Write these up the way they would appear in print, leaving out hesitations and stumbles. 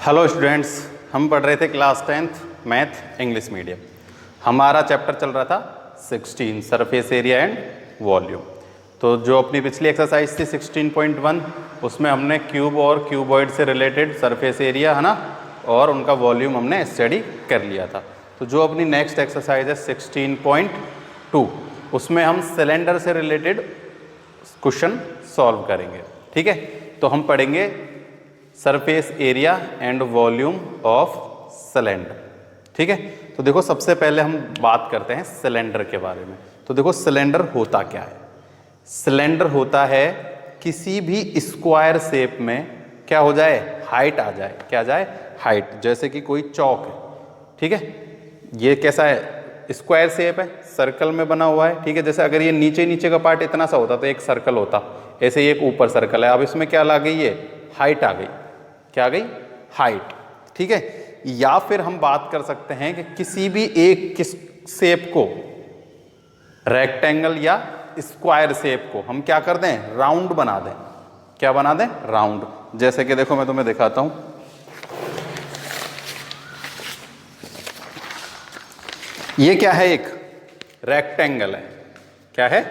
Hello students, हम पढ़ रहे थे class 10th math English medium. हमारा चैप्टर चल रहा था 16 सरफेस एरिया एंड वॉल्यूम। तो जो अपनी पिछली एक्सरसाइज थी 16.1 उसमें हमने क्यूब और क्यूबॉइड से रिलेटेड सरफेस एरिया है ना और उनका वॉल्यूम हमने स्टडी कर लिया था। तो जो अपनी नेक्स्ट एक्सरसाइज है 16.2 उसमें हम सिलेंडर से रिलेटेड क्वेश्चन सॉल्व करेंगे। ठीक है, तो हम पढ़ेंगे surface area and volume of cylinder. ठीक है, तो देखो सबसे पहले हम बात करते हैं सिलेंडर के बारे में। तो देखो सिलेंडर होता क्या है। सिलेंडर होता है किसी भी स्क्वायर शेप में क्या हो जाए, हाइट आ जाए। क्या जाए, हाइट। जैसे कि कोई चौक है, ठीक है, ये कैसा है, स्क्वायर शेप है, सर्कल में बना हुआ है। ठीक है, जैसे अगर ये नीचे नीचे का पार्ट इतना सा होता तो एक सर्कल होता, ऐसे ही एक ऊपर सर्कल है। अब इसमें क्या ला गई है, हाइट आ गई। क्या आ गई, हाइट। ठीक है, या फिर हम बात कर सकते हैं कि किसी भी एक शेप को, रेक्टेंगल या स्क्वायर शेप को हम क्या कर दें, राउंड बना दें। क्या बना दें, राउंड। जैसे कि देखो मैं तुम्हें दिखाता हूं, ये क्या है, एक रेक्टेंगल है। क्या है,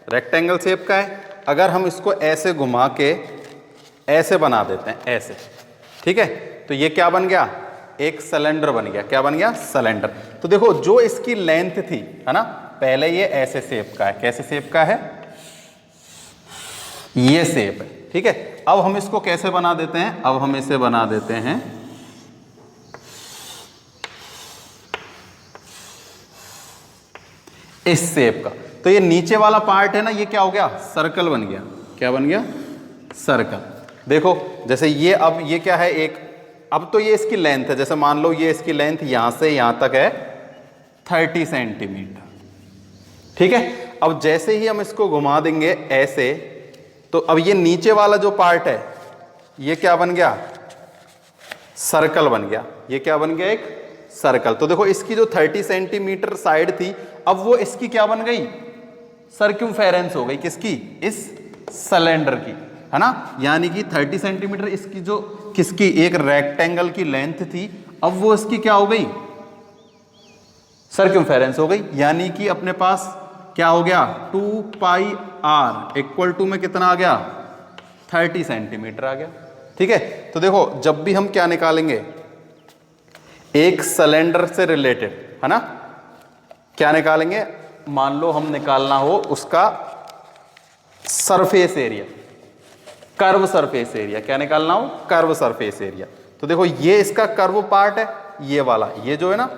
रेक्टेंगल शेप का है। अगर हम इसको ऐसे घुमा के ऐसे बना देते हैं, ऐसे, ठीक है, तो ये क्या बन गया, एक सिलेंडर बन गया। क्या बन गया, सिलेंडर। तो देखो जो इसकी लेंथ थी, है ना, पहले ये ऐसे शेप का है। कैसे शेप का है, ये शेप है। ठीक है, अब हम इसको कैसे बना देते हैं, अब हम इसे बना देते हैं इस शेप का। तो ये नीचे वाला पार्ट है ना, ये क्या हो गया, सर्कल बन गया। क्या बन गया, सर्कल। देखो जैसे ये, अब ये क्या है, एक, अब तो ये इसकी लेंथ है। जैसे मान लो ये इसकी लेंथ यहां से यहां तक है 30 सेंटीमीटर। ठीक है, अब जैसे ही हम इसको घुमा देंगे ऐसे, तो अब ये नीचे वाला जो पार्ट है ये क्या बन गया, सर्कल बन गया। ये क्या बन गया, एक सर्कल। तो देखो इसकी जो 30 सेंटीमीटर साइड थी, अब वो इसकी क्या बन गई, सर्क्यूम्फेरेंस हो गई। किसकी, इस सिलेंडर की, है ना। यानी कि 30 सेंटीमीटर इसकी जो किसकी, एक रेक्टेंगल की लेंथ थी, अब वो इसकी क्या हो गई, सर्क्यूम्फेरेंस हो गई। यानी कि अपने पास क्या हो गया, 2 पाई आर इक्वल टू में कितना आ गया, 30 सेंटीमीटर आ गया। ठीक है, तो देखो जब भी हम क्या निकालेंगे, एक सिलेंडर से रिलेटेड, है ना, क्या निकालेंगे, मान लो हम निकालना हो उसका surface area, curve surface area. क्या निकालना हो, कर्व सरफेस एरिया। तो देखो ये इसका कर्व पार्ट है, ये वाला, ये जो है ना,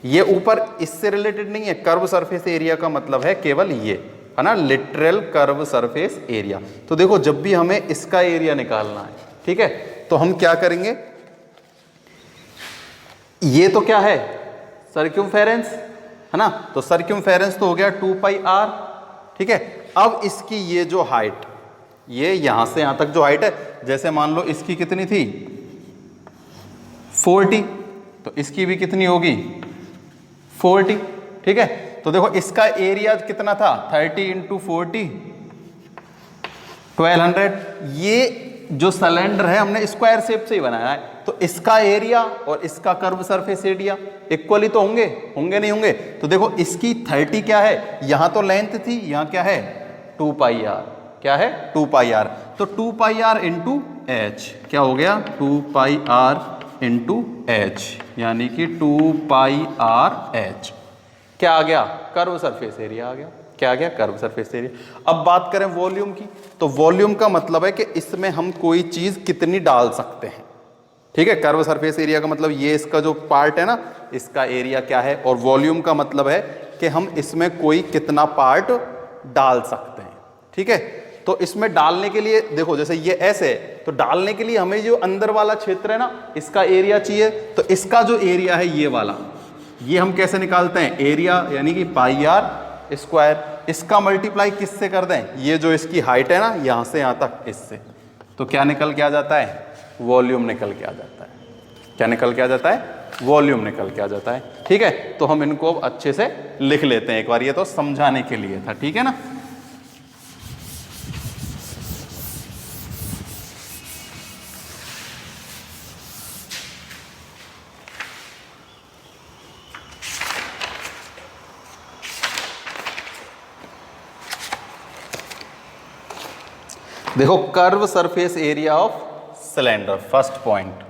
ये ऊपर इससे रिलेटेड नहीं है। कर्व सरफेस एरिया का मतलब है केवल ये, है ना, लिटरल कर्व सरफेस एरिया। तो देखो जब भी हमें इसका एरिया निकालना है, ठीक है, तो हम क्या करेंगे, ये तो क्या है, सर्क्यूम्फेरेंस, है ना। तो सर्क्यूम्फेरेंस तो हो गया 2 पाई आर। ठीक है, अब इसकी ये जो हाइट, ये यहां से यहां तक जो हाइट है, जैसे मान लो इसकी कितनी थी 40, तो इसकी भी कितनी होगी 40। ठीक है, तो देखो इसका एरिया कितना था, 30 इंटू 40 1200। ये जो सिलेंडर है हमने स्क्वायर शेप से ही बनाया है, तो इसका एरिया और इसका कर्व सरफेस एरिया इक्वली तो होंगे, होंगे नहीं होंगे। तो देखो इसकी 30 क्या है, यहां तो लेंथ थी, यहां क्या है 2 पाई आर। क्या है, 2 पाई आर। तो 2 पाई आर इंटू एच क्या हो गया, 2 पाई आर इंटू एच, यानी कि 2 पाई आर एच। क्या आ गया, कर्व सरफेस एरिया आ गया। क्या आ गया, कर्व सरफेस एरिया। अब बात करें वॉल्यूम की, तो वॉल्यूम का मतलब है कि इसमें हम कोई चीज कितनी डाल सकते हैं। ठीक है, कर्व सरफेस एरिया का मतलब ये इसका जो पार्ट है ना, इसका एरिया क्या है, और वॉल्यूम का मतलब है कि हम इसमें कोई कितना पार्ट डाल सकते हैं। ठीक है, तो इसमें डालने के लिए देखो जैसे ये ऐसे है, तो डालने के लिए हमें जो अंदर वाला क्षेत्र है ना, इसका एरिया चाहिए। तो इसका जो एरिया है ये वाला, ये हम कैसे निकालते हैं, एरिया यानी कि पाई आर स्क्वायर। इसका मल्टीप्लाई किससे कर दें, ये जो इसकी हाइट है ना, यहां से यहां तक, इससे, तो क्या निकल के आ जाता है, वॉल्यूम निकल के आ जाता है। क्या निकल के आ जाता है, वॉल्यूम निकल के आ जाता है। ठीक है, तो हम इनको अब अच्छे से लिख लेते हैं एक बार, ये तो समझाने के लिए था। ठीक है ना, देखो curve surface area of cylinder, first point.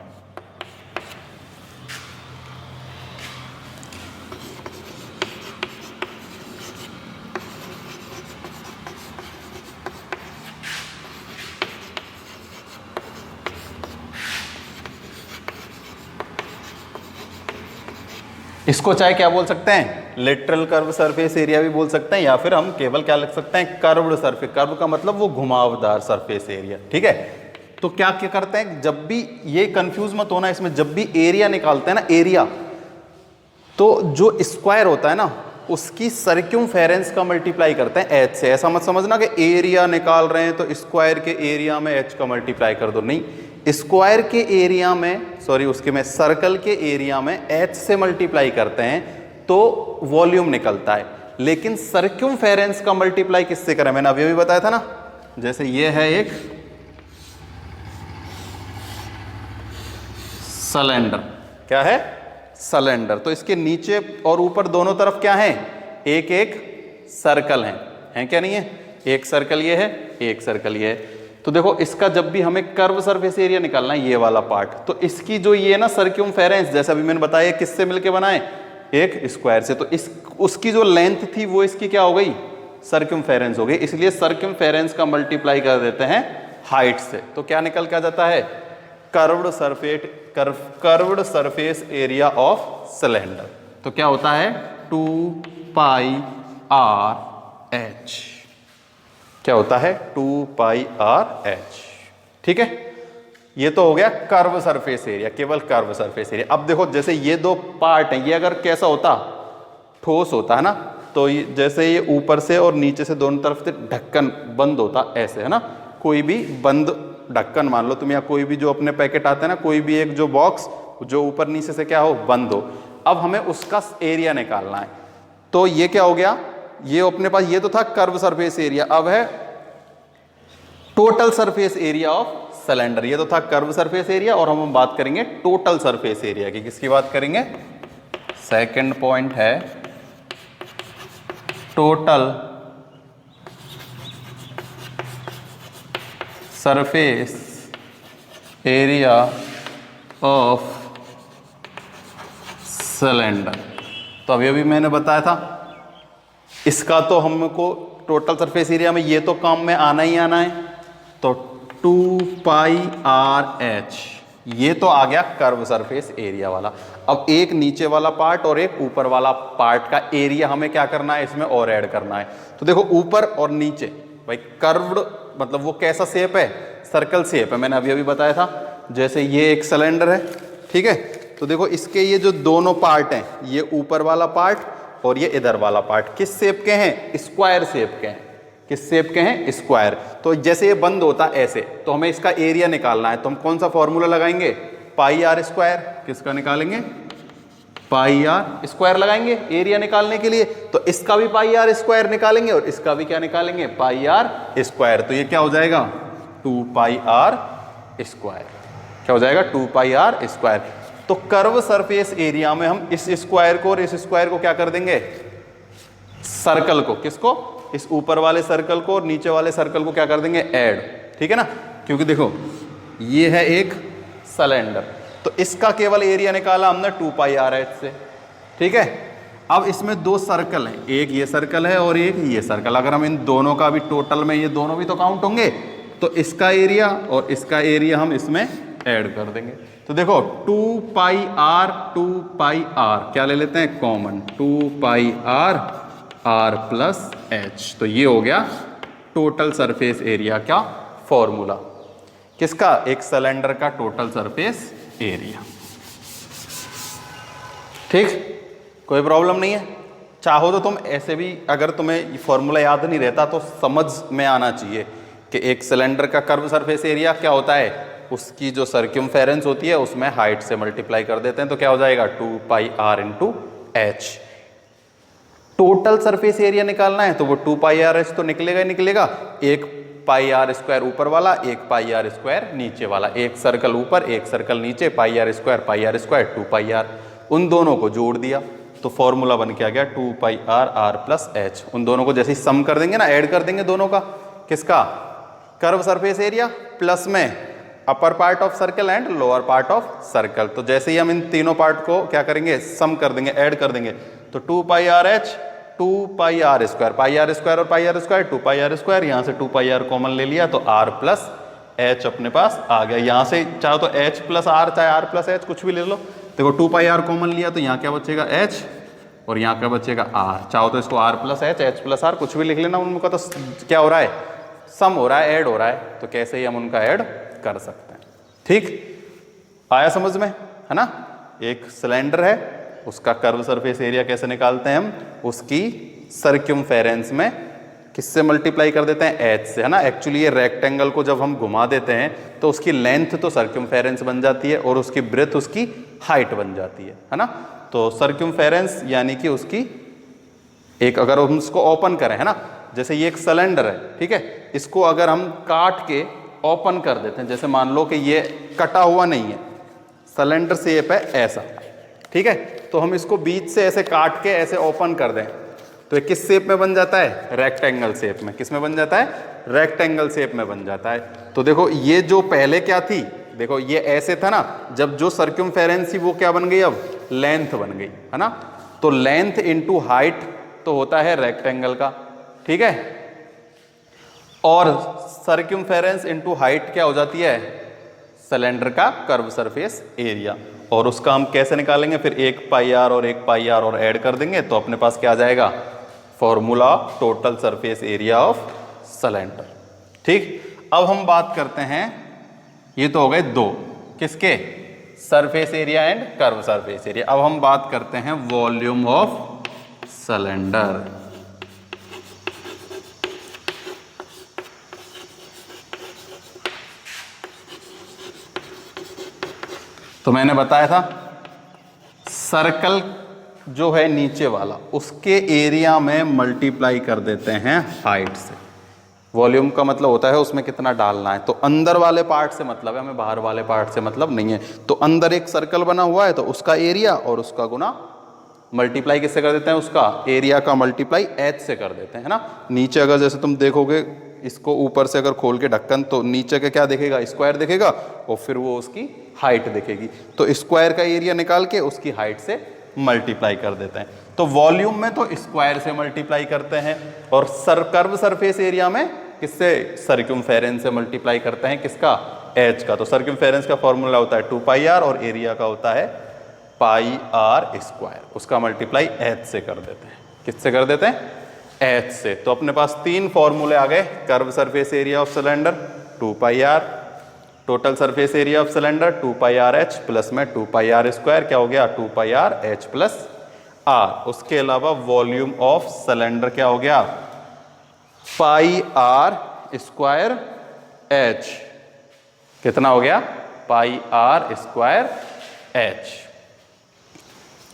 इसको चाहे क्या बोल सकते हैं, लेटरल कर्व सरफेस एरिया भी बोल सकते हैं, या फिर हम केवल क्या लिख सकते हैं, कर्व्ड सरफेस। कर्व का मतलब वो घुमावदार सरफेस एरिया, ठीक है। तो क्या क्या करते हैं, जब भी ये कंफ्यूज मत होना इसमें, जब भी एरिया निकालते हैं ना, एरिया, तो जो स्क्वायर होता है ना उसकी सर्क्यूमफेरेंस का मल्टीप्लाई करते हैं एच से। ऐसा मत समझना कि एरिया निकाल रहे हैं तो स्क्वायर के एरिया में एच का मल्टीप्लाई कर दो, नहीं, स्क्वायर के एरिया में, सॉरी उसके में सर्कल के एरिया में एच से मल्टीप्लाई करते हैं तो वॉल्यूम निकलता है। लेकिन सर्क्यूमफेरेंस का मल्टीप्लाई किससे करें, मैंने अभी भी बताया था ना, जैसे ये है एक सिलेंडर, क्या है, सिलेंडर, तो इसके नीचे और ऊपर दोनों तरफ क्या है, एक एक सर्कल है क्या नहीं है, एक सर्कल ये है, एक सर्कल ये है। तो देखो इसका जब भी हमें कर्व सरफेस एरिया निकालना है, ये वाला पार्ट, तो इसकी जो ये ना सर्क्यूमफेरेंस, जैसा अभी मैंने बताया किससे मिलके बनाए, एक स्क्वायर से, तो इस उसकी जो लेंथ थी वो इसकी क्या हो गई, सर्क्यूमफेरेंस हो गई, इसलिए सर्क्यूमफेरेंस का मल्टीप्लाई कर देते हैं हाइट से, तो क्या निकल के आ जाता है, curved surface area of cylinder. तो क्या होता है, 2πr/h, क्या होता है, 2πr/h, ठीक है। ये तो हो गया कर्व सरफेस एरिया, केवल कर्व सरफेस एरिया। अब देखो जैसे ये दो पार्ट हैं, ये अगर कैसा होता, ठोस होता है ना, तो जैसे ये ऊपर से और नीचे से दोनों तरफ से ढक्कन बंद होता, ऐसे है ना, कोई भी बंद ढक्कन मान लो तुम, या कोई भी जो अपने पैकेट आते हैं ना, कोई भी एक जो बॉक्स जो ऊपर नीचे से क्या हो, बंद हो। अब हमें उसका एरिया निकालना है, तो ये क्या हो गया, ये अपने पास ये तो था कर्व सरफेस एरिया, अब है total surface area of cylinder. ये तो था कर्व सरफेस एरिया, और हम बात करेंगे टोटल सरफेस एरिया की। किसकी बात करेंगे, सेकंड पॉइंट है total surface area of cylinder. तो अभी मैंने बताया था, इसका तो हमको टोटल सरफेस एरिया में ये तो काम में आना ही आना है, तो 2πr/h, ये तो आ गया कर्व सरफेस एरिया वाला। अब एक नीचे वाला पार्ट और एक ऊपर वाला पार्ट का एरिया हमें क्या करना है, इसमें और ऐड करना है। तो देखो ऊपर और नीचे, भाई कर्व्ड मतलब वो कैसा शेप है, सर्कल शेप है, मैंने अभी बताया था। जैसे ये एक सिलेंडर है, ठीक है, तो देखो इसके ये जो दोनों पार्ट हैं, ये ऊपर वाला पार्ट और ये इधर वाला पार्ट किस शेप के हैं, स्क्वायर शेप के हैं। किस शेप के हैं, स्क्वायर। तो जैसे ये बंद होता है ऐसे, तो हमें इसका एरिया निकालना है, तो हम कौन सा फॉर्मूला लगाएंगे, πr²। किसका निकालेंगे, πr² लगाएंगे एरिया निकालने के लिए। तो इसका भी πr² निकालेंगे और इसका भी क्या निकालेंगे, πr²। तो ये क्या हो जाएगा, 2πr²। क्या हो जाएगा, 2πr²। तो कर्व सरफेस एरिया में हम इस स्क्वायर को और इस स्क्वायर को क्या कर देंगे, सर्कल को, किसको, इस ऊपर वाले सर्कल को और नीचे वाले सर्कल को क्या कर देंगे, ऐड, ठीक है ना। क्योंकि देखो ये है एक सिलेंडर, तो इसका केवल एरिया निकाला हमने 2πr/h से, ठीक है। अब इसमें दो सर्कल हैं, एक ये सर्कल है और एक ये सर्कल। अगर हम इन दोनों का भी टोटल में, ये दोनों भी तो काउंट होंगे, तो इसका एरिया और इसका एरिया हम इसमें ऐड कर देंगे। तो देखो 2πr क्या ले लेते हैं कॉमन, 2πr/h। तो ये हो गया टोटल सरफेस एरिया का फॉर्मूला, किसका, एक सिलेंडर का टोटल सरफेस एरिया। ठीक, कोई प्रॉब्लम नहीं है। चाहो तो तुम ऐसे भी, अगर तुम्हें फॉर्मूला याद नहीं रहता तो समझ में आना चाहिए कि एक सिलेंडर का कर्व सरफेस एरिया क्या होता है, उसकी जो सर्क्यूमफेरेंस होती है उसमें हाइट से मल्टीप्लाई कर देते हैं, तो क्या हो जाएगा 2πr/h। टोटल सरफेस एरिया निकालना है तो वो 2πr/h तो निकलेगा ही निकलेगा, एक πr² ऊपर वाला, एक πr² नीचे वाला, एक सर्कल ऊपर एक सर्कल नीचे, πr², 2πr, उन दोनों को जोड़ दिया तो फॉर्मूला बन के आ गया 2πr/h। उन दोनों को जैसे ही सम कर देंगे ना, ऐड कर देंगे दोनों का, किसका, कर्व सरफेस एरिया प्लस में upper part of circle and lower part of circle. तो जैसे ही हम इन तीनों पार्ट को क्या करेंगे, सम कर देंगे, ऐड कर देंगे, तो 2 pi R H 2 pi R square, pi R square और pi R square 2 pi R square, यहाँ से 2 पाई आर कॉमन ले लिया तो आर प्लस एच अपने पास आ गया। यहाँ से चाहे तो एच प्लस आर चाहे आर प्लस एच कुछ भी ले लो। देखो 2 पाई आर कॉमन लिया तो यहाँ क्या बचेगा एच और यहाँ क्या बचेगा आर। चाहो तो इसको R plus H plus R कुछ भी लिख लेना, उनका तो क्या हो रहा है, सम हो रहा है, ऐड हो रहा है, तो कैसे ही हम उनका ऐड कर सकते हैं। ठीक आया समझ में, है ना। एक सिलेंडर है, उसका कर्व सरफेस एरिया कैसे निकालते हैं हम, उसकी सर्क्यूमफेरेंस में किससे मल्टीप्लाई कर देते हैं, एच से, है ना। एक्चुअली ये रेक्टेंगल को जब हम घुमा देते हैं तो उसकी लेंथ तो सर्क्यूमफेरेंस बन जाती है और उसकी ब्रेथ उसकी हाइट बन जाती है ना। तो सर्क्यूमफेरेंस यानी कि उसकी एक, अगर हम उसको ओपन करें, है ना, जैसे ये एक सिलेंडर है, ठीक है, इसको अगर हम काट के ओपन कर देते हैं, जैसे मान लो कि ये कटा हुआ नहीं है, सिलेंडर शेप है ऐसा, ठीक है, तो हम इसको बीच से ऐसे काट के ऐसे ओपन कर दें तो ये किस शेप में बन जाता है, रेक्टेंगल शेप में। किस में बन जाता है, रेक्टेंगल शेप में बन जाता है। तो देखो ये जो पहले क्या थी, देखो ये ऐसे था ना, जब जो सर्क्यूमफेरेंस थी वो क्या बन गई, अब लेंथ बन गई, है ना। तो लेंथ इनटू हाइट तो होता है रेक्टेंगल का, ठीक है, और सर्क्यूमफेरेंस इनटू हाइट क्या हो जाती है, सिलेंडर का कर्व सरफेस एरिया। और उसका हम कैसे निकालेंगे, फिर 1 पाई आर और 1 पाई आर और ऐड कर देंगे तो अपने पास क्या आ जाएगा, formula total surface area of cylinder. ठीक, अब हम बात करते हैं, ये तो हो गए दो, किसके, surface area and curve surface area. अब हम बात करते हैं वॉल्यूम ऑफ सिलेंडर। तो मैंने बताया था सर्कल जो है नीचे वाला, उसके एरिया में मल्टीप्लाई कर देते हैं हाइट से। वॉल्यूम का मतलब होता है उसमें कितना डालना है, तो अंदर वाले पार्ट से मतलब है, हमें बाहर वाले पार्ट से मतलब नहीं है। तो अंदर एक सर्कल बना हुआ है तो उसका एरिया और उसका गुना मल्टीप्लाई किससे कर देते हैं, उसका एरिया का मल्टीप्लाई एच से कर देते हैं, है ना। नीचे अगर जैसे तुम देखोगे इसको ऊपर से अगर खोल के ढक्कन, तो नीचे का क्या दिखेगा, स्क्वायर दिखेगा और फिर वो उसकी हाइट दिखेगी। तो स्क्वायर का एरिया निकाल के उसकी हाइट से मल्टीप्लाई कर देते हैं। तो वॉल्यूम में तो स्क्वायर से मल्टीप्लाई करते हैं और कर्व सरफेस एरिया में किससे, सर्क्यूमफेरेंस से मल्टीप्लाई करते हैं, किसका, एच का। तो सर्क्यूमफेरेंस का फॉर्मूला होता है 2 पाई आर और एरिया का होता है पाई आर स्क्वायर, उसका मल्टीप्लाई एच से कर देते हैं। किससे कर देते हैं, एच से। तो अपने पास 3 फॉर्मूले आ गए, curve surface area of cylinder 2 pi R, total surface area of cylinder 2 pi R H plus में 2 पाई आर स्क्वायर, क्या हो गया 2 pi R H plus R. उसके अलावा वॉल्यूम ऑफ सिलेंडर क्या हो गया, पाई आर स्क्वायर एच, कितना हो गया, पाई आर स्क्वायर एच।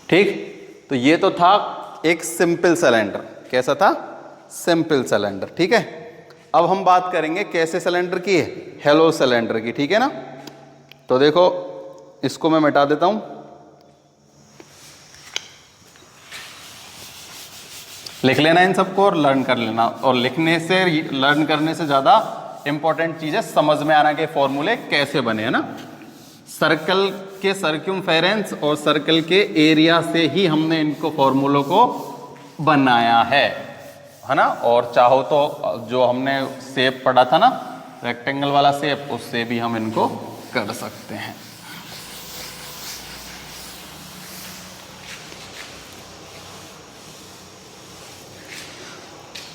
ठीक, तो ये तो था एक सिंपल सिलेंडर, कैसा था, सिंपल सिलेंडर, ठीक है। अब हम बात करेंगे कैसे सिलेंडर की, हेलो सिलेंडर की, ठीक है ना। तो देखो इसको मैं मिटा देता हूं, लिख लेना इन सबको और लर्न कर लेना। और लिखने से, लर्न करने से ज्यादा इंपॉर्टेंट चीज है समझ में आना के फॉर्मूले कैसे बने, है ना। सर्कल के सर्क्यूमफेरेंस और सर्कल के एरिया से ही हमने इनको फॉर्मूलों को बनाया है ना। और चाहो तो जो हमने शेप पढ़ा था ना, रेक्टेंगल वाला शेप, उससे भी हम इनको कर सकते हैं।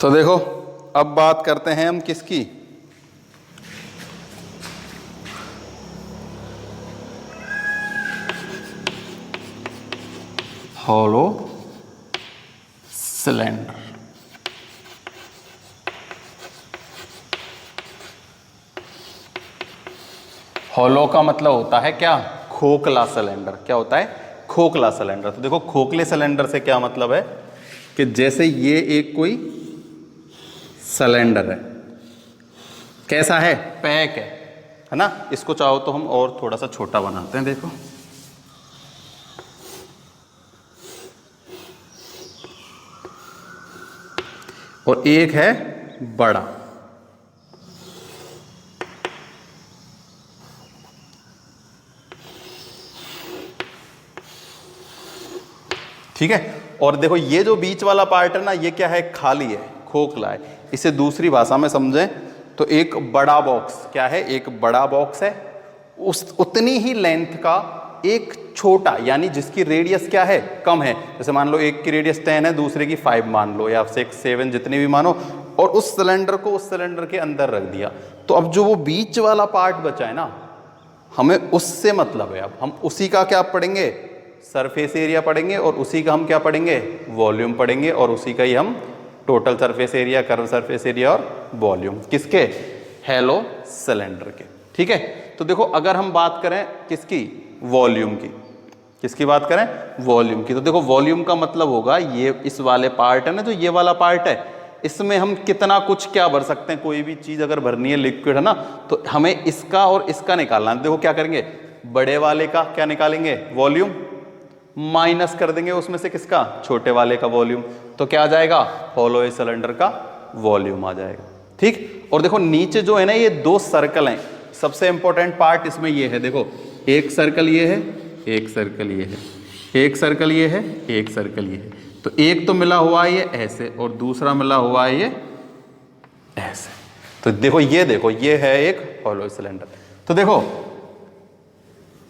तो देखो अब बात करते हैं हम किसकी, हॉलो सिलेंडर। हॉलो का मतलब होता है क्या, खोखला सिलेंडर। क्या होता है, खोखला सिलेंडर। तो देखो खोखले सिलेंडर से क्या मतलब है कि जैसे ये एक कोई सिलेंडर है, कैसा है, पैक है ना। इसको चाहो तो हम और थोड़ा सा छोटा बनाते हैं, देखो और एक है बड़ा, ठीक है। और देखो ये जो बीच वाला पार्ट है ना, ये क्या है, खाली है, खोखला है। इसे दूसरी भाषा में समझें तो एक बड़ा बॉक्स, क्या है, एक बड़ा बॉक्स है, उस उतनी ही लेंथ का एक छोटा, यानी जिसकी रेडियस क्या है, कम है। जैसे मान लो एक की रेडियस 10 है, दूसरे की 5 मान लो, या 6 7 जितनी भी मानो, और उस सिलेंडर को उस सिलेंडर के अंदर रख दिया। तो अब जो वो बीच वाला पार्ट बचा है ना, हमें उससे मतलब है। अब हम उसी का क्या पढ़ेंगे, सरफेस एरिया पढ़ेंगे, और उसी का हम क्या पढ़ेंगे, वॉल्यूम पढ़ेंगे, और उसी का ही हम total surface area, curve surface area और वॉल्यूम, किसके, हैलो सिलेंडर के। ठीक है। तो देखो अगर हम बात करें किसकी, वॉल्यूम की, किसकी बात करें, वॉल्यूम की, तो देखो वॉल्यूम का मतलब होगा ये इस वाले पार्ट है ना, जो ये वाला पार्ट है, इसमें हम कितना कुछ क्या भर सकते हैं। कोई भी चीज अगर भरनी है, लिक्विड है ना, तो हमें इसका और इसका निकालना है। देखो क्या करेंगे, बड़े वाले का क्या निकालेंगे, वॉल्यूम, माइनस कर देंगे उसमें से किसका, छोटे वाले का वॉल्यूम, तो क्या आ जाएगा, होलो सिलेंडर का वॉल्यूम आ जाएगा। ठीक। और देखो नीचे जो है ना, ये दो सर्कल हैं, सबसे इंपॉर्टेंट पार्ट इसमें ये है, देखो एक सर्कल ये है, एक सर्कल ये है, एक सर्कल ये है, एक सर्कल ये है। तो एक तो मिला हुआ है ये ऐसे, और दूसरा मिला हुआ है ये ऐसे। तो देखो ये है एक होलो सिलेंडर। तो देखो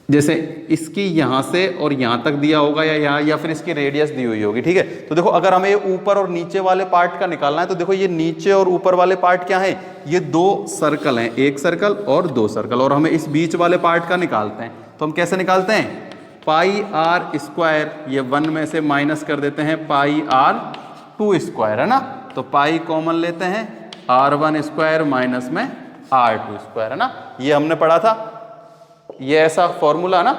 जैसे इसकी यहां से और यहां तक दिया होगा, या यहां, या फिर इसकी रेडियस दी हुई होगी। ठीक है। तो देखो अगर हमें ये ऊपर और नीचे वाले पार्ट का निकालना है, तो देखो ये नीचे और ऊपर वाले पार्ट क्या है, ये दो सर्कल हैं, एक सर्कल और दो सर्कल, और हमें इस बीच वाले पार्ट का निकालते हैं। तो हम कैसे निकालते हैं, पाई आर स्क्वायर, ये 1 में से माइनस कर देते हैं, पाई आर 2 स्क्वायर, है ना। तो पाई कॉमन लेते हैं, R1 स्क्वायर माइनस में R2 स्क्वायर, है ना। ये हमने पढ़ा था, ये ऐसा फॉर्मूला ना।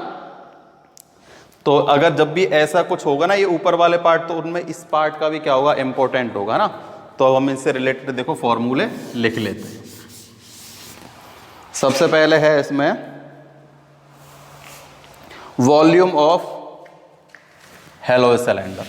तो अगर जब भी ऐसा कुछ होगा ना, ये ऊपर वाले पार्ट, तो उनमें इस पार्ट का भी क्या होगा, इंपॉर्टेंट होगा ना। तो अब हम इससे रिलेटेड देखो फॉर्मूले लिख लेते हैं। सबसे पहले है इसमें वॉल्यूम ऑफ हैलो सिलेंडर।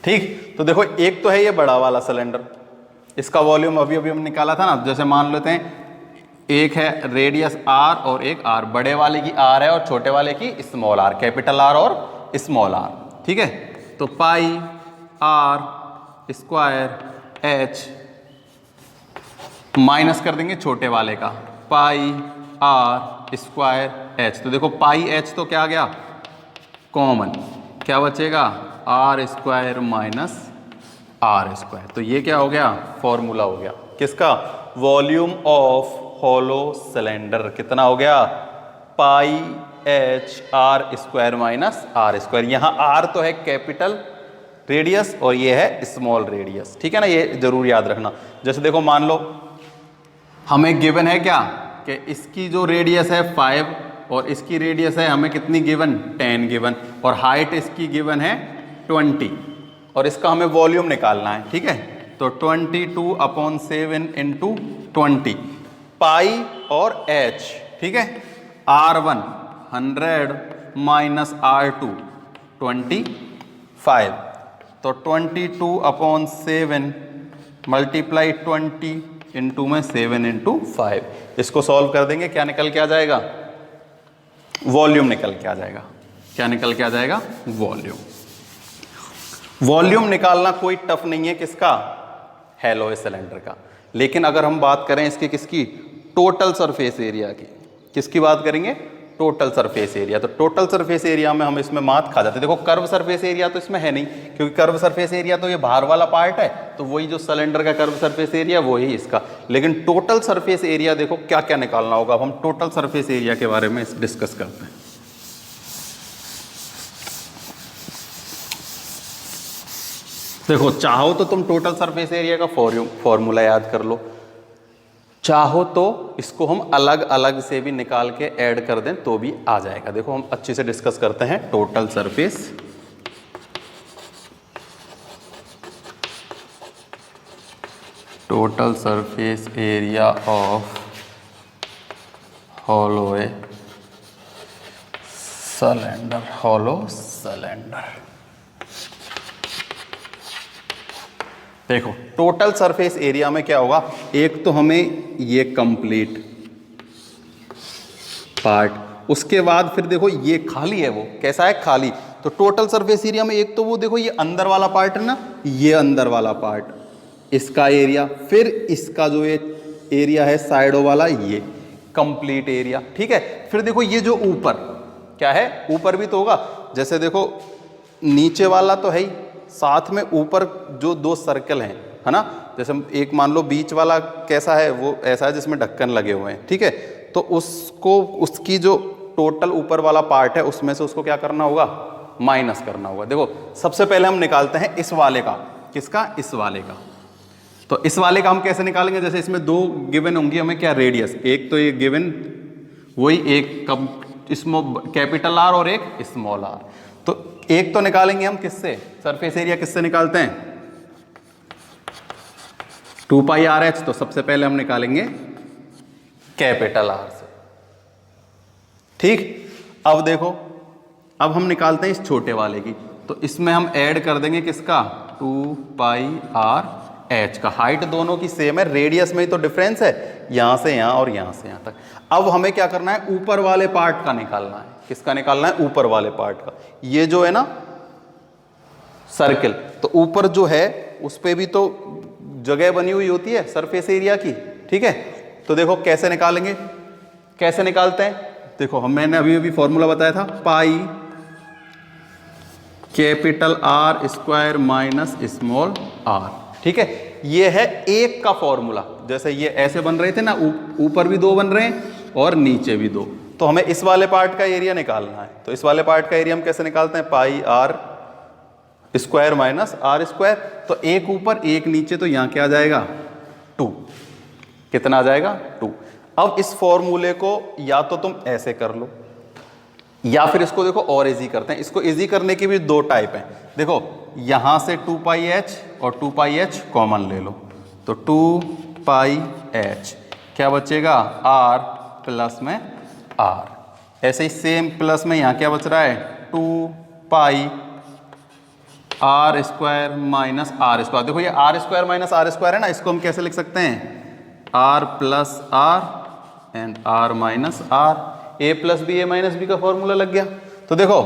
ठीक। तो देखो एक तो है ये बड़ा वाला सिलेंडर, इसका वॉल्यूम अभी अभी हम निकाला था ना। जैसे मान लेते हैं एक है रेडियस r और एक r, बड़े वाले की r है और छोटे वाले की स्मॉल r, कैपिटल R और स्मॉल r। ठीक है। तो पाई r स्क्वायर h माइनस कर देंगे छोटे वाले का, पाई r स्क्वायर h। तो देखो पाई h तो क्या आ गया, कॉमन, क्या बचेगा, R square minus R square. तो ये क्या हो गया, फॉर्मूला हो गया किसका, वॉल्यूम ऑफ होलो सिलेंडर। कितना हो गया, pi H R square minus R square. यहाँ आर तो है कैपिटल रेडियस और ये है स्मॉल रेडियस। ठीक है ना, ये जरूर याद रखना। जैसे देखो मान लो हमें गिवन है क्या, कि इसकी जो रेडियस है 5 और इसकी रेडियस है हमें कितनी गिवन, 10 गिवन, और हाइट इसकी गिवन है 20, और इसका हमें वॉल्यूम निकालना है। ठीक है। तो 22/7 इंटू 20, पाई और h। ठीक है। R1 100 माइनस R2 25, तो 22/7 मल्टीप्लाई 20 इंटू में 7 इंटू 5। इसको सॉल्व कर देंगे, क्या निकल के आ जाएगा, वॉल्यूम निकल के आ जाएगा। क्या निकल के आ जाएगा, वॉल्यूम। वॉल्यूम निकालना कोई टफ नहीं है, किसका, हैलो सिलेंडर का। लेकिन अगर हम बात करें इसकी किसकी, टोटल सरफेस एरिया की, किसकी बात करेंगे, टोटल सरफेस एरिया। तो टोटल सरफेस एरिया में हम इसमें मात खा जाते हैं। देखो कर्व सरफेस एरिया तो इसमें है नहीं, क्योंकि कर्व सरफेस एरिया तो ये बाहर वाला पार्ट है, तो वही जो सिलेंडर का कर्व सरफेस एरिया वही इसका। लेकिन टोटल सरफेस एरिया देखो क्या क्या निकालना होगा। अब हम टोटल सरफेस एरिया के बारे में डिस्कस करते हैं। देखो चाहो तो तुम टोटल सरफेस एरिया का फॉर्मूला याद कर लो, चाहो तो इसको हम अलग अलग से भी निकाल के ऐड कर दें तो भी आ जाएगा। देखो हम अच्छे से डिस्कस करते हैं total surface area of hollow cylinder. देखो टोटल सरफेस एरिया में क्या होगा, एक तो हमें ये कंप्लीट पार्ट, उसके बाद फिर देखो ये खाली है, वो कैसा है खाली। तो टोटल सरफेस एरिया में एक तो वो देखो ये अंदर वाला पार्ट है ना, ये अंदर वाला पार्ट, इसका एरिया, फिर इसका जो ये एरिया है साइडों वाला, ये कंप्लीट एरिया, ठीक है। फिर देखो ये जो ऊपर क्या है, ऊपर भी तो होगा, जैसे देखो नीचे वाला तो है ही, साथ में ऊपर जो दो सर्कल हैं, है ना, जैसे एक मान लो बीच वाला कैसा है, वो ऐसा है जिसमें ढक्कन लगे हुए हैं, ठीक है। तो उसको, उसकी जो टोटल ऊपर वाला पार्ट है उसमें से उसको क्या करना होगा, माइनस करना होगा। देखो सबसे पहले हम निकालते हैं इस वाले का, किसका, इस वाले का। तो इस वाले का हम कैसे निकालेंगे, जैसे इसमें दो गिवन होंगी हमें, क्या रेडियस, एक तो ये गिवन वही, एक कैपिटल आर और एक स्मॉल आर। तो एक तो निकालेंगे हम किससे, सरफेस एरिया किससे निकालते हैं, 2 पाई आर एच। तो सबसे पहले हम निकालेंगे कैपिटल आर से, ठीक। अब देखो, अब हम निकालते हैं इस छोटे वाले की, तो इसमें हम ऐड कर देंगे किसका, 2 पाई आर एच का। हाइट दोनों की सेम है, रेडियस में ही तो डिफरेंस है, यहां से यहां और यहां से यहां तक। अब हमें क्या करना है, ऊपर वाले पार्ट का निकालना है। किसका निकालना है, ऊपर वाले पार्ट का। ये जो है ना सर्कल, तो ऊपर जो है उस पे भी तो जगह बनी हुई होती है सरफेस एरिया की, ठीक है। तो देखो कैसे निकालेंगे, कैसे निकालते हैं, देखो हम, मैंने अभी अभी फॉर्मूला बताया था, pi capital R square minus small R, ठीक है। ये है एक का फॉर्मूला, जैसे ये ऐसे बन रहे थे ना, ऊपर भी दो बन रहे हैं और नीचे भी दो। तो हमें इस वाले पार्ट का एरिया निकालना है। तो इस वाले पार्ट का एरिया हम कैसे निकालते हैं, pi R square minus R square. तो एक ऊपर एक नीचे, तो यहां क्या आ जाएगा, 2। कितना आ जाएगा, 2। अब इस फॉर्मूले को या तो तुम ऐसे कर लो, या फिर इसको देखो और इजी करते हैं। इसको इजी करने की भी दो टाइप हैं। देखो यहां से 2 पाई एच और 2 पाई एच कॉमन ले लो, तो 2 पाई एच क्या बचेगा, आर प्लस में आर। ऐसे ही सेम प्लस में यहां क्या बच रहा है, 2 pi R square minus R square. देखो ये R square minus R square है ना, इसको हम कैसे लिख सकते हैं, R plus R and R minus R. A plus B A minus B का फॉर्मूला लग गया। तो देखो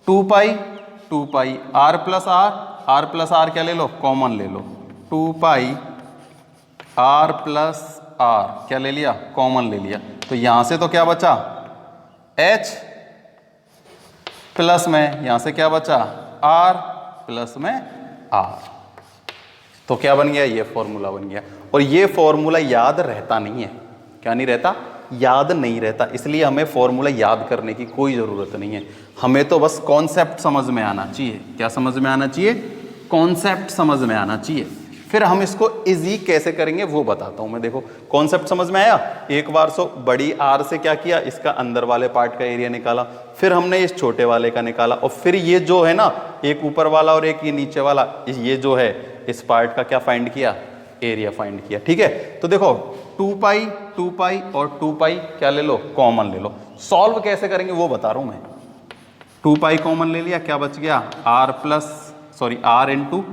2 पाई आर प्लस आर क्या ले लो, कॉमन ले लो, 2 पाई आर प्लस आर क्या ले लिया, कॉमन ले लिया। तो यहां से तो क्या बचा, एच प्लस में यहां से क्या बचा, आर प्लस में आर। तो क्या बन गया, ये फॉर्मूला बन गया। और ये फॉर्मूला याद रहता नहीं है, क्या नहीं रहता, याद नहीं रहता। इसलिए हमें फॉर्मूला याद करने की कोई ज़रूरत नहीं है, हमें तो बस कॉन्सेप्ट समझ में आना चाहिए। क्या समझ में आना चाहिए, कॉन्सेप्ट समझ में आना चाहिए। फिर हम इसको इजी कैसे करेंगे वो बताता हूं मैं। देखो कॉन्सेप्ट समझ में आया, एक बार सो बड़ी आर से क्या किया, इसका अंदर वाले पार्ट का एरिया निकाला, फिर हमने इस छोटे वाले का निकाला, और फिर ये जो है ना, एक ऊपर वाला और एक ये नीचे वाला, ये जो है इस पार्ट का क्या फाइंड किया, एरिया फाइंड किया, ठीक है। तो देखो 2 पाई और 2 पाई क्या ले लो, कॉमन ले लो। सॉल्व कैसे करेंगे वो बता रहा हूं मैं। 2 पाई कॉमन ले लिया, क्या बच गया, आर इंटू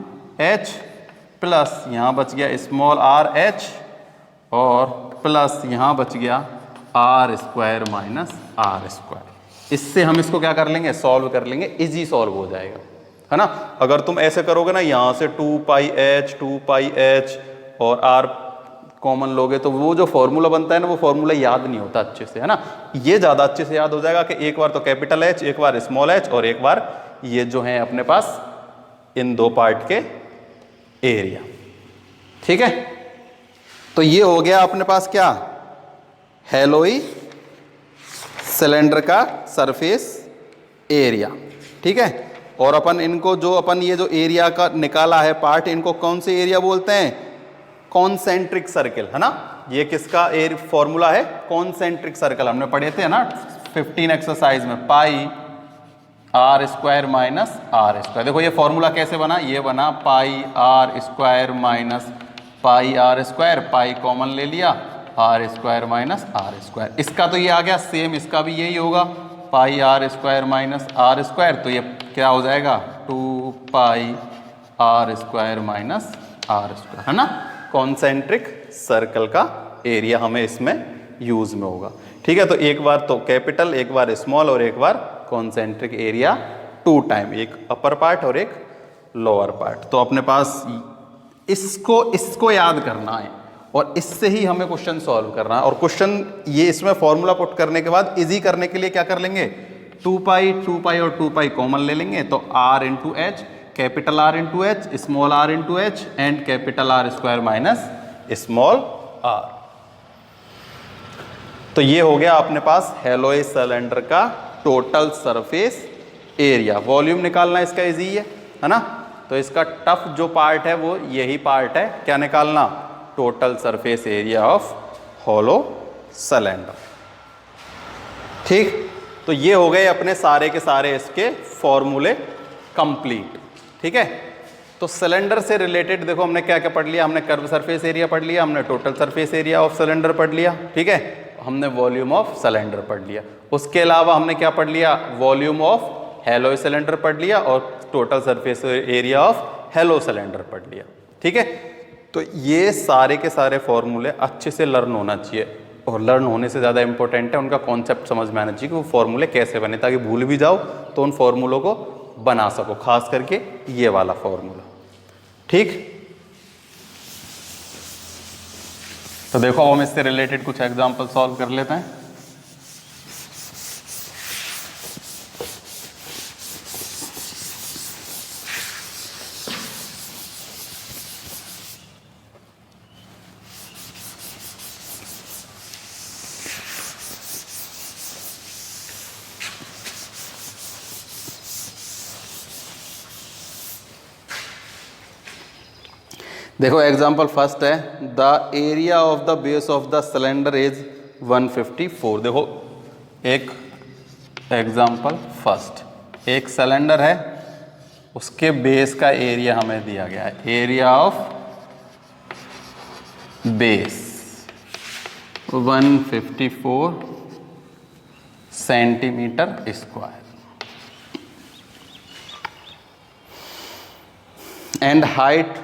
एच प्लस यहां बच गया स्मॉल आर एच, और प्लस यहां बच गया R square minus R square. इससे हम इसको क्या कर लेंगे, सॉल्व कर लेंगे, इजी सॉल्व हो जाएगा, है ना। अगर तुम ऐसे करोगे ना, यहां से 2 पाई एच और आर कॉमन लोगे, तो वो जो फॉर्मूला बनता है ना, वो फॉर्मूला याद नहीं होता अच्छे से, है ना। ये ज्यादा अच्छे से याद हो जाएगा कि एक बार तो कैपिटल एच, एक बार स्मॉल एच, और एक बार ये जो है अपने पास इन दो पार्ट के एरिया, ठीक है। तो ये हो गया अपने पास क्या, हेलोई सिलेंडर का सरफेस एरिया, ठीक है। और अपन इनको जो अपन ये जो एरिया का निकाला है पार्ट, इनको कौन से एरिया बोलते हैं, कॉन्सेंट्रिक सर्कल, है ना। ये किसका फॉर्मूला है, कॉन्सेंट्रिक सर्कल, हमने पढ़े थे ना 15 एक्सरसाइज में, pi R square minus R square. देखो ये फॉर्मूला कैसे बना, ये बना pi R square minus pi R square, pi common ले लिया, R square minus R square. इसका तो ये आ गया सेम, इसका भी यही होगा, pi R square minus R square. तो ये क्या हो जाएगा, 2 pi R square minus R square, है ना। कॉन्सेंट्रिक सर्कल का एरिया हमें इसमें यूज में होगा। ठीक है, तो एक बार तो कैपिटल, एक बार स्मॉल और एक बार कॉन्सेंट्रिक एरिया 2 टाइम, एक अपर पार्ट और एक लोअर पार्ट। तो अपने पास इसको याद करना है और इससे ही हमें क्वेश्चन सॉल्व करना है। और क्वेश्चन ये इसमें फॉर्मूला पुट करने के बाद इजी करने के लिए क्या कर लेंगे, 2 पाई और 2 पाई कॉमन ले लेंगे, तो r into H, capital R into H, small r into H and capital R square minus small r। तो ये हो गया अपने पास हेलोइड सिलेंडर का टोटल सरफेस एरिया। वॉल्यूम निकालना इसका इजी है ना। तो इसका टफ जो पार्ट है वो यही पार्ट है, क्या निकालना, total surface area of hollow cylinder. ठीक, तो ये हो गए अपने सारे के सारे इसके फॉर्मूले कंप्लीट। ठीक है, तो सिलेंडर से रिलेटेड देखो हमने क्या क्या पढ़ लिया, हमने कर्व सरफेस एरिया पढ़ लिया, हमने total surface area of cylinder पढ़ लिया। ठीक है, हमने वॉल्यूम ऑफ सिलेंडर पढ़ लिया। उसके अलावा हमने क्या पढ़ लिया, वॉल्यूम ऑफ हेलोइड सिलेंडर पढ़ लिया और total surface area of hollow cylinder पढ़ लिया। ठीक है, तो ये सारे के सारे फॉर्मूले अच्छे से लर्न होना चाहिए, और लर्न होने से ज़्यादा इंपॉर्टेंट है उनका कॉन्सेप्ट समझ में आना चाहिए कि वो फॉर्मूले कैसे बने, ताकि भूल भी जाओ तो उन फॉर्मूलों को बना सको, खास करके ये वाला फॉर्मूला। ठीक, तो देखो हम इससे रिलेटेड कुछ एग्जांपल सॉल्व कर लेते हैं। देखो एग्जाम्पल फर्स्ट है, the area of the base of the cylinder is 154। देखो एक एग्जाम्पल फर्स्ट, एक सिलेंडर है, उसके बेस का एरिया हमें दिया गया है, area of base 154 centimetre square and height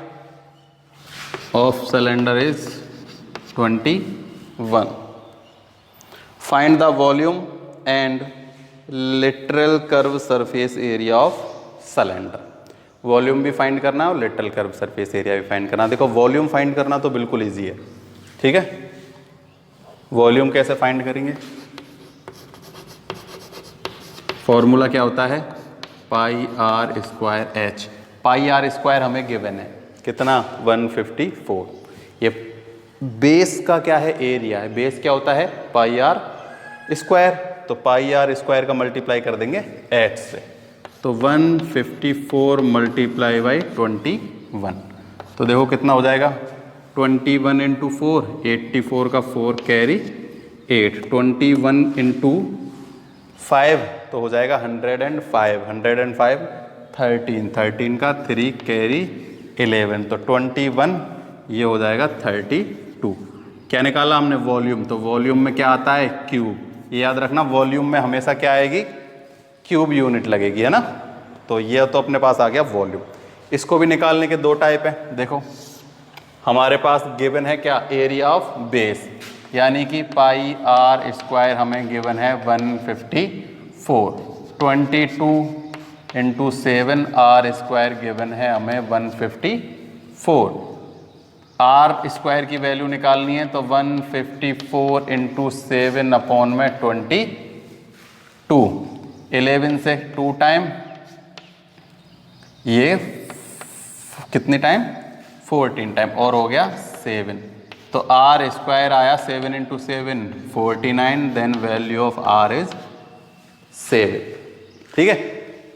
of cylinder is 21. Find the volume and lateral curve surface area of cylinder. Volume भी फाइंड करना है और लेटरल कर्व सरफेस एरिया भी फाइंड करना है। देखो वॉल्यूम फाइंड करना तो बिल्कुल इजी है। ठीक है, वॉल्यूम कैसे फाइंड करेंगे, फॉर्मूला क्या होता है, pi R square H. Pi R square हमें गिवन है कितना, 154। ये बेस का क्या है, एरिया है। बेस क्या होता है, पाई आर स्क्वायर, तो पाई आर स्क्वायर का मल्टीप्लाई कर देंगे एच से, तो 154 मल्टीप्लाई बाई 21। तो देखो कितना हो जाएगा, 21 इंटू 4, 84 का 4 कैरी 8, 21 इंटू 5 तो हो जाएगा 105, 105 13, 13 का 3 कैरी 11, तो 21 ये हो जाएगा 32। क्या निकाला हमने, वॉल्यूम। तो वॉल्यूम में क्या आता है, क्यूब। ये याद रखना, वॉल्यूम में हमेशा क्या आएगी, क्यूब यूनिट लगेगी, है ना। तो ये तो अपने पास आ गया वॉल्यूम। इसको भी निकालने के 2 टाइप है। देखो हमारे पास गिवन है क्या, एरिया ऑफ बेस, यानी कि पाई आर स्क्वायर हमें गिवन है 154, 22 इंटू 7 आर स्क्वायर गिवन है हमें 154। आर स्क्वायर की वैल्यू निकालनी है, तो 154 इंटू 7 अपॉन में 22, 11 से 2 टाइम, ये कितनी टाइम, 14 टाइम, और हो गया 7। तो आर स्क्वायर आया 7 into 7 49, then value of R is 7। ठीक है,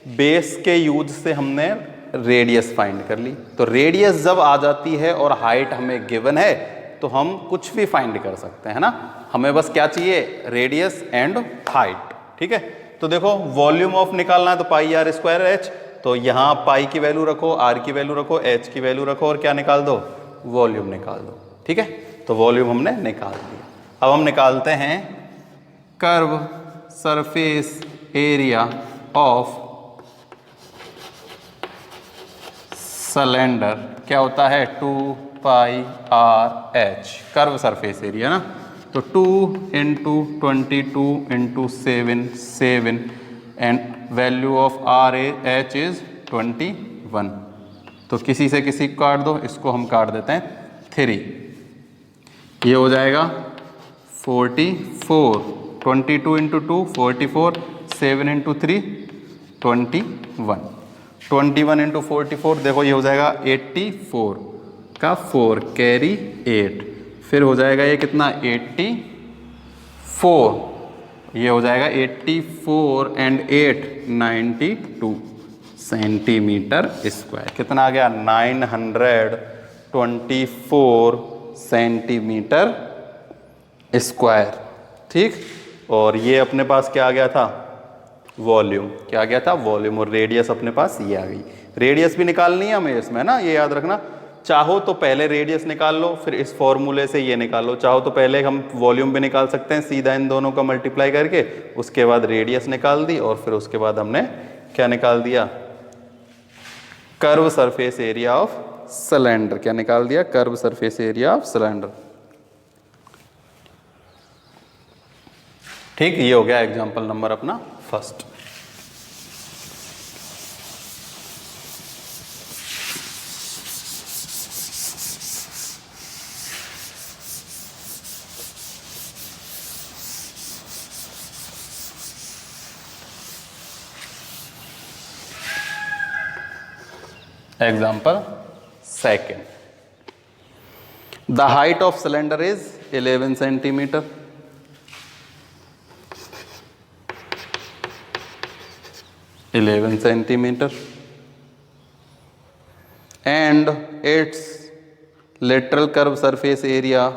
बेस के यूज से हमने रेडियस फाइंड कर ली। तो रेडियस जब आ जाती है और हाइट हमें गिवन है, तो हम कुछ भी फाइंड कर सकते हैं ना। हमें बस क्या चाहिए, रेडियस एंड हाइट। ठीक है, तो देखो वॉल्यूम ऑफ निकालना है, तो पाई आर स्क्वायर एच, तो यहाँ पाई की वैल्यू रखो, आर की वैल्यू रखो, एच की वैल्यू रखो, और क्या निकाल दो, वॉल्यूम निकाल दो। ठीक है, तो वॉल्यूम हमने निकाल दिया। अब हम निकालते हैं curve surface area of cylinder क्या होता है 2 pi R H curve surface area ना, तो 2 into 22 into 7 and value of R H is 21। तो किसी से किसी को काट दो, इसको हम काट देते हैं 3, ये हो जाएगा 44, 22 इंटू 2 44, 7 इंटू 3 21, 21 इंटू 44 देखो ये हो जाएगा 84 का 4 कैरी 8, फिर हो जाएगा ये कितना 84, ये हो जाएगा 84 एंड 8 92 सेंटीमीटर स्क्वायर। कितना आ गया 924 सेंटीमीटर स्क्वायर। ठीक, और ये अपने पास क्या आ गया था वॉल्यूम, क्या आ गया था वॉल्यूम, और रेडियस अपने पास ये आ गई। रेडियस भी निकालनी है हमें इसमें ना, ये याद रखना, चाहो तो पहले रेडियस निकाल लो फिर इस फॉर्मूले से ये निकाल लो, चाहो तो पहले हम वॉल्यूम भी निकाल सकते हैं सीधा इन दोनों का मल्टीप्लाई करके, उसके बाद रेडियस निकाल दी और फिर उसके बाद हमने क्या निकाल दिया curve surface area of cylinder, क्या निकाल दिया curve surface area of cylinder. ठीक, ये हो गया एग्जांपल नंबर अपना first. Example second. The height of cylinder is 11 centimeter. And its lateral curve surface area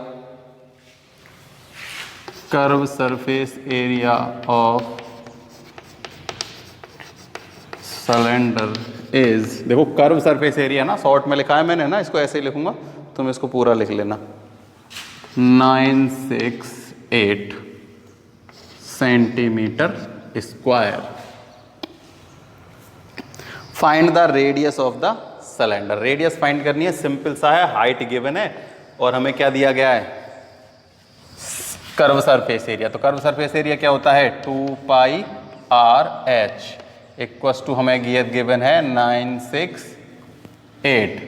of cylinder is, देखो कर्व सरफेस एरिया ना शॉर्ट में लिखा है मैंने ना, इसको ऐसे ही लिखूंगा, तुम इसको पूरा लिख लेना 968 centimetre square. Find the radius of the cylinder, radius find करनी है, सिंपल सा है, हाइट गिवन है और हमें क्या दिया गया है कर्व सरफेस एरिया। तो कर्व सरफेस एरिया क्या होता है 2 pi R H equals to हमें गिवन है 968,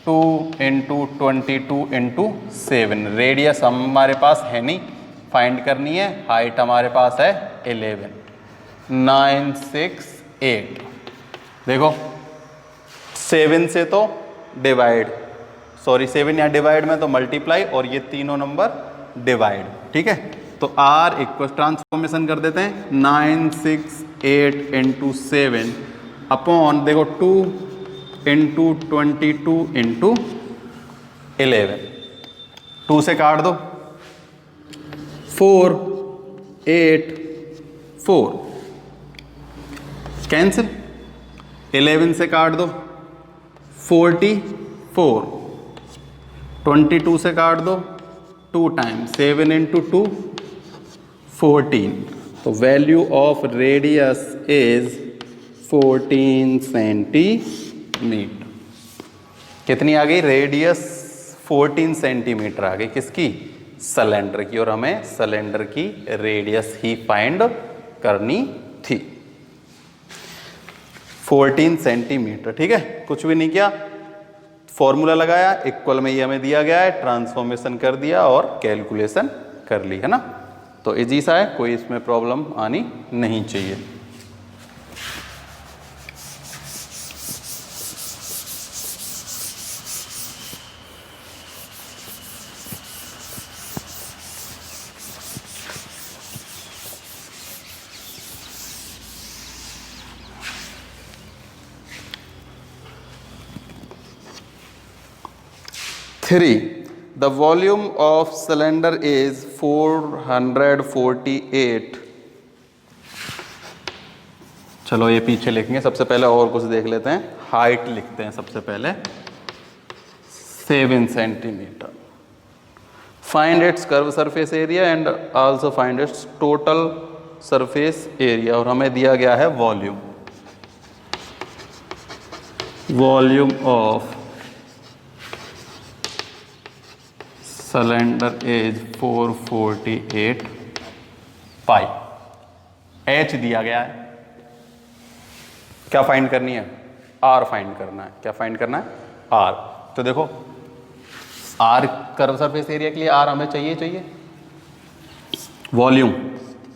2 इंटू 22 इंटू 7, रेडियस हमारे पास है नहीं, फाइंड करनी है, हाइट हमारे पास है 11, 968, देखो 7 से तो डिवाइड, सॉरी 7 यहाँ डिवाइड में तो मल्टीप्लाई और ये तीनों नंबर डिवाइड। ठीक है, तो R इक्वल ट्रांसफॉर्मेशन कर देते हैं 968 इंटू 7 अपॉन देखो 2 इंटू 22 इंटू 11, 2 से काट दो 4 8 4 कैंसिल, 11 से काट दो 44, 22 से काट दो 2 टाइम्स, 7 इंटू 2 14, तो value of radius is 14 centimetre. कितनी आ गई रेडियस 14 सेंटीमीटर आ गई, किसकी सिलेंडर की, और हमें सिलेंडर की रेडियस ही फाइंड करनी थी 14 सेंटीमीटर। ठीक है, कुछ भी नहीं किया, फॉर्मूला लगाया, इक्वल में ये हमें दिया गया है, ट्रांसफॉर्मेशन कर दिया और कैलकुलेशन कर ली, है ना। तो इजी सा है, कोई इसमें प्रॉब्लम आनी नहीं चाहिए। Three, the volume of cylinder is 448। चलो ये पीछे लिखेंगे, सबसे पहले और कुछ देख लेते हैं, हाइट लिखते हैं सबसे पहले 7 centimetre. Find its curve surface area and also find its total surface area, और हमें दिया गया है volume. Volume of cylinder is 448 pi. H दिया गया है, क्या फाइंड करनी है? आर फाइंड करना है। क्या फाइंड करना है? आर। तो देखो आर कर्व सरफेस एरिया के लिए आर हमें चाहिए volume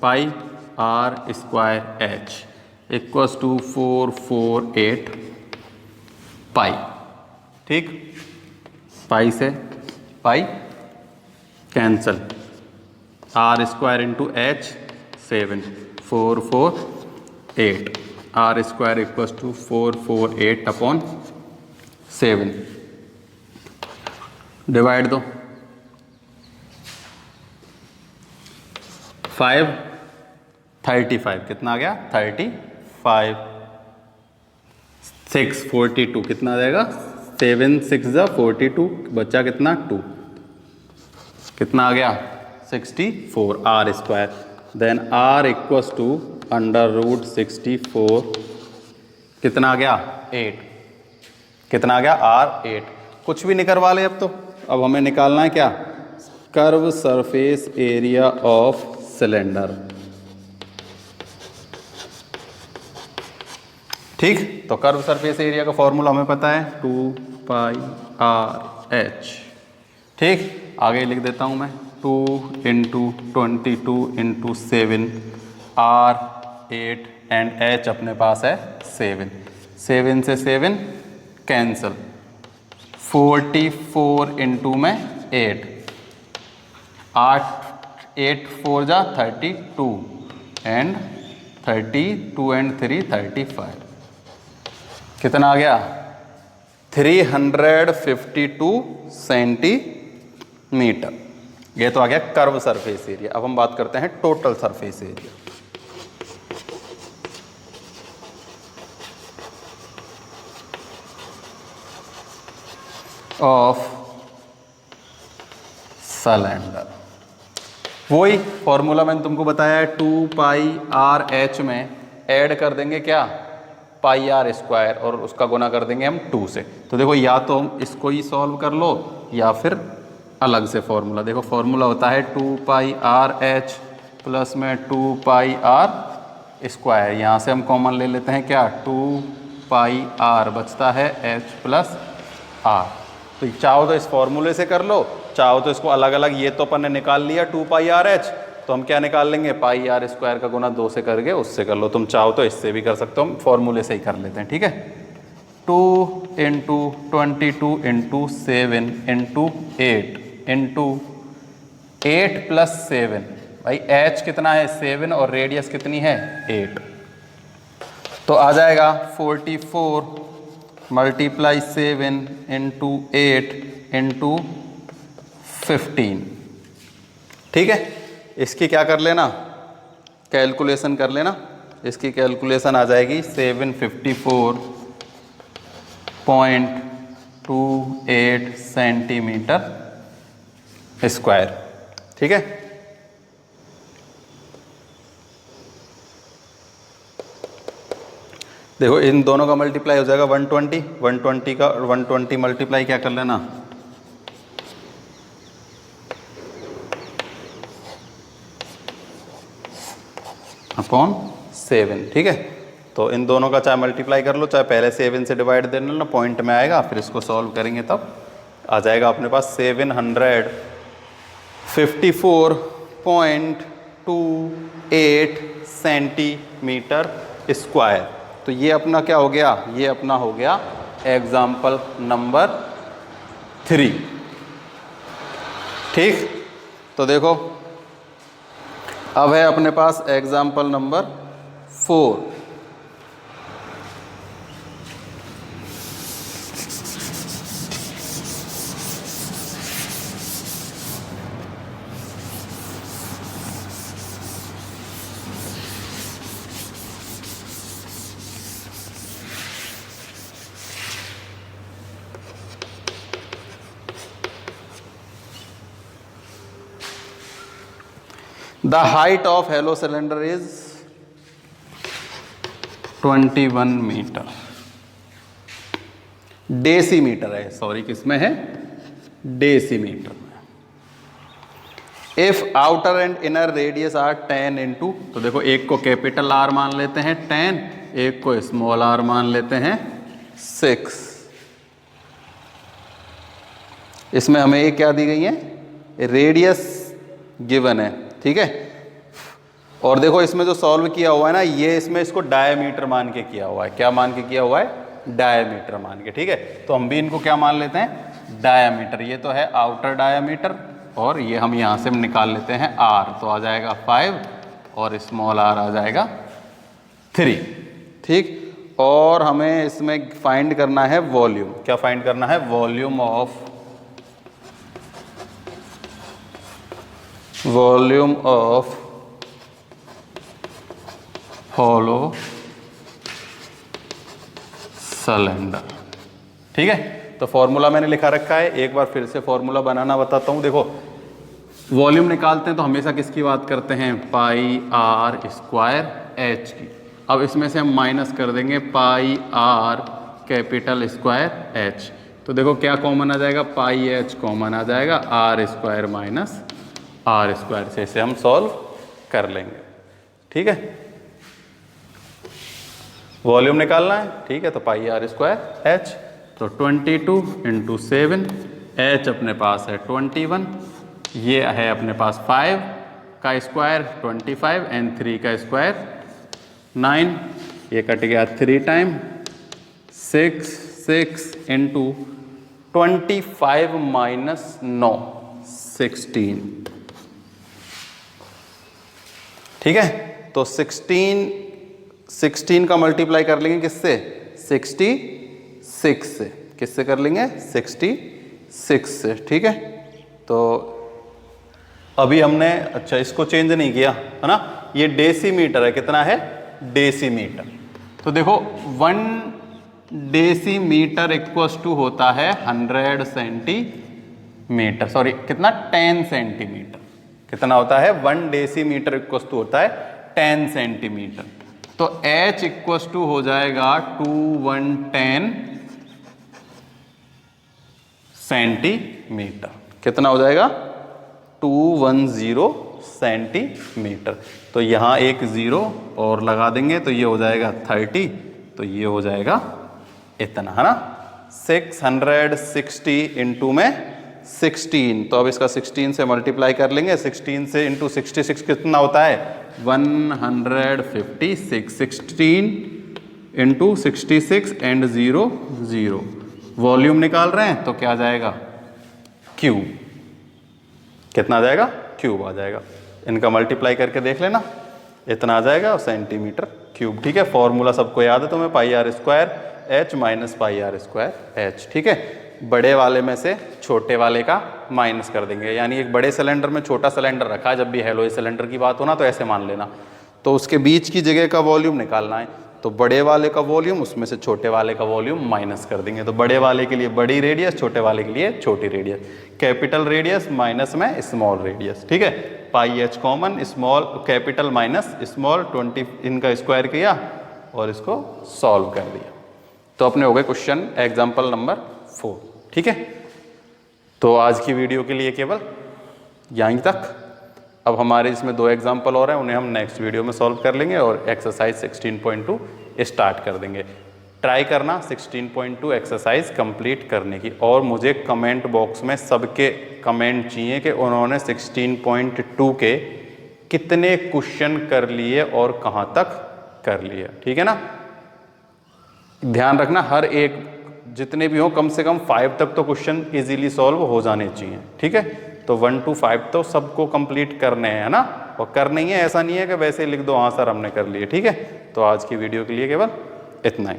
pi R square H equals to 448 pi. ठीक, पाई से pi cancel, R square into H 7 448 R square equals to 448 upon 7। Divide दो, 5 35 कितना आ गया? 35 6 42 कितना आ जाएगा? 7 6 42 बच्चा कितना? 2 कितना आ गया? 64 R square. Then R equals to under root 64 कितना आ गया? 8। कितना आ गया? आर 8। कुछ भी निकलवा ले अब तो। अब हमें निकालना है क्या? Curve surface area of cylinder. ठीक, तो कर्व सरफेस एरिया का फॉर्मूला हमें पता है 2 पाई आर एच। ठीक, आगे लिख देता हूं मैं 2 into 22 into 7 R 8 and H अपने पास है 7। 7 से 7 कैंसल, 44 इंटू में 8 8 4 जा 32 एंड 32 एंड 3 35 कितना आ गया? 352 सेंटीमीटर। ये तो आ गया कर्व सरफेस एरिया। अब हम बात करते हैं total surface area. Of cylinder. वही फॉर्मूला मैंने तुमको बताया है 2 पाई आर एच में ऐड कर देंगे क्या? पाई आर स्क्वायर और उसका गुना कर देंगे हम 2 से। तो देखो या तो हम इसको ही सॉल्व कर लो या फिर अलग से फॉर्मूला। देखो फॉर्मूला होता है 2 पाई आर एच प्लस में 2 पाई आर स्क्वायर। यहाँ से हम कॉमन ले लेते हैं क्या? 2 पाई आर बचता है एच प्लस आर। तो चाहो तो इस फॉर्मूले से कर लो, चाहो तो इसको अलग अलग। ये तो अपन ने निकाल लिया 2 पाई आर एच, तो हम क्या निकाल लेंगे? पाई आर स्क्वायर का गुना 2 से करके उससे कर लो। तुम चाहो तो इससे भी कर सकते हो, हम फॉर्मूले से ही कर लेते हैं। ठीक है, 2 into 22 into 7 into 8 into 8 plus 7। भाई एच कितना है? 7 और रेडियस कितनी है? 8। तो आ जाएगा 44 मल्टीप्लाई 7 इंटू 8 इंटू 15। ठीक है, इसकी क्या कर लेना? कैलकुलेशन कर लेना। इसकी कैलकुलेशन आ जाएगी 754.28 सेंटीमीटर स्क्वायर। ठीक है, देखो इन दोनों का मल्टीप्लाई हो जाएगा 120। 120 का 120 मल्टीप्लाई क्या कर लेना? अपॉन 7। ठीक है, तो इन दोनों का चाहे मल्टीप्लाई कर लो, चाहे पहले 7 से डिवाइड दे लेना, पॉइंट में आएगा। फिर इसको सॉल्व करेंगे तब आ जाएगा अपने पास 754.28 सेंटीमीटर स्क्वायर। तो ये अपना क्या हो गया? ये अपना हो गया एग्जाम्पल नंबर 3। ठीक, तो देखो अब है अपने पास example number 4। The height of hollow cylinder is 21 meter. Decimetre है, सॉरी किसमें है, डेसीमीटर में। If outer and inner radius are 10 into, तो देखो एक को कैपिटल आर मान लेते हैं 10, एक को स्मॉल आर मान लेते हैं 6। इसमें हमें ये क्या दी गई है, रेडियस गिवन है, ठीक है। और देखो इसमें जो सॉल्व किया हुआ है ना, ये इसमें इसको डायमीटर मान के किया हुआ है। क्या मान के किया हुआ है, डायमीटर मान के, ठीक है। तो हम भी इनको क्या मान लेते हैं, डायमीटर। ये तो है आउटर डायमीटर, और ये हम यहाँ से निकाल लेते हैं आर, तो आ जाएगा 5 और स्मॉल आर आ जाएगा 3, ठीक। और हमें इसमें फाइंड करना है वॉल्यूम। क्या फाइंड करना है, वॉल्यूम ऑफ हॉलो सिलेंडर, ठीक है। तो फॉर्मूला मैंने लिखा रखा है, एक बार फिर से फॉर्मूला बनाना बताता हूं। देखो वॉल्यूम निकालते हैं तो हमेशा किसकी बात करते हैं, पाई आर स्क्वायर एच की। अब इसमें से हम माइनस कर देंगे पाई आर कैपिटल स्क्वायर एच, तो देखो क्या कॉमन आ जाएगा, पाई एच कॉमन आ जाएगा, R square minus R square से इसे हम सॉल्व कर लेंगे, ठीक है। वॉल्यूम निकालना है, ठीक है, तो पाई आर स्क्वायर एच, तो 22 इंटू 7, एच अपने पास है 21, ये है अपने पास 5 का स्क्वायर 25 एंड 3 का स्क्वायर 9, ये कट गया 3 टाइम 6 इंटू 25 माइनस 9 16, ठीक है। तो 16 का मल्टीप्लाई कर लेंगे किससे, 66 से। किससे कर लेंगे, 66 से, ठीक है। तो अभी हमने, अच्छा इसको चेंज नहीं किया है ना, ये डेसीमीटर है, कितना है, डेसीमीटर। तो देखो 1 डेसीमीटर इक्वल्स टू होता है 100 सेंटीमीटर, सॉरी कितना, 10 सेंटीमीटर। कितना होता है, 1 डेसीमीटर इक्वल्स टू होता है 10 सेंटीमीटर। तो H इक्वल्स टू हो जाएगा 2110 सेंटीमीटर। कितना हो जाएगा, 210 सेंटीमीटर। तो यहाँ एक 0 और लगा देंगे तो ये हो जाएगा 30, तो ये हो जाएगा इतना, है ना। 660 इंटू में 16, तो अब इसका 16 से मल्टीप्लाई कर लेंगे। 16 से इंटू 66 कितना होता है, 156। 16 इंटू 66 एंड 0 0। वॉल्यूम निकाल रहे हैं तो क्या आ जाएगा, क्यूब। कितना आ जाएगा, क्यूब आ जाएगा। इनका मल्टीप्लाई करके देख लेना, इतना आ जाएगा सेंटीमीटर क्यूब, ठीक है। फॉर्मूला सबको याद है तुम्हें, pi R square H minus pi R square H, ठीक है। बड़े वाले में से छोटे वाले का माइनस कर देंगे, यानी एक बड़े सिलेंडर में छोटा सिलेंडर रखा है, जब भी हेलोई सिलेंडर की बात हो ना तो ऐसे मान लेना। तो उसके बीच की जगह का वॉल्यूम निकालना है, तो बड़े वाले का वॉल्यूम उसमें से छोटे वाले का वॉल्यूम माइनस कर देंगे। तो बड़े वाले के लिए बड़ी रेडियस, छोटे वाले के लिए छोटी रेडियस, कैपिटल रेडियस माइनस में स्मॉल रेडियस, ठीक है। Pi H common, small capital minus small, 20 इनका स्क्वायर किया और इसको सॉल्व कर दिया। तो अपने हो गए क्वेश्चन एग्जाम्पल नंबर 4, ठीक है। तो आज की वीडियो के लिए केवल यहीं तक। अब हमारे इसमें 2 एग्जाम्पल और हैं, उन्हें हम नेक्स्ट वीडियो में सॉल्व कर लेंगे और एक्सरसाइज 16.2 स्टार्ट कर देंगे। ट्राई करना 16.2 एक्सरसाइज कंप्लीट करने की, और मुझे कमेंट बॉक्स में सबके कमेंट चाहिए कि उन्होंने 16.2 के कितने क्वेश्चन कर लिए और कहाँ तक कर लिए, ठीक है ना। ध्यान रखना हर एक, जितने भी हो कम से कम 5 तक तो क्वेश्चन इजीली सॉल्व हो जाने चाहिए, ठीक है। तो 1 to 5 तो सबको कंप्लीट करने हैं, है ना। और करना ही है, ऐसा नहीं है कि वैसे लिख दो हाँ सर हमने कर लिए, ठीक है। तो आज की वीडियो के लिए केवल इतना ही।